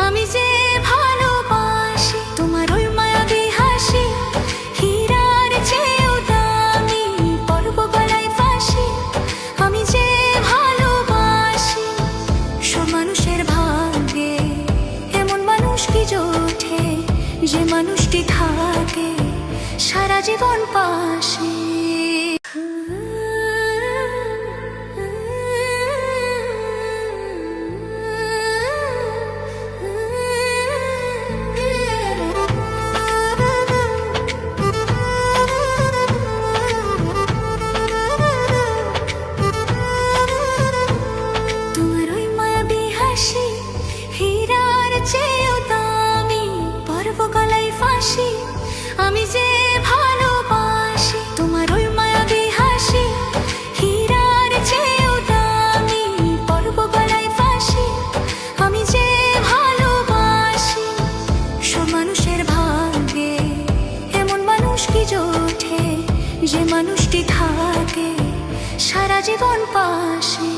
আমি যে ভালোবাসি তোমার ওই মায়াবী হাসি, হীরার চেয়েও দামি পরব গলায় ফাঁসি। আমি যে ভালোবাসি সব মানুষের ভাগ্যে এমন মানুষ কি জোটে, যে মানুষটি থাকে সারা জীবন পাশে। আমি যে ভালোবাসি তোমার ওই মায়াবী হাসি, হীরার চেয়েও দামি পরব গলায় ফাঁসি। আমি যে ভালোবাসি সব মানুষের ভাগ্যে এমন মানুষ কি জোটে, যে মানুষটি থাকে সারা জীবন পাশে।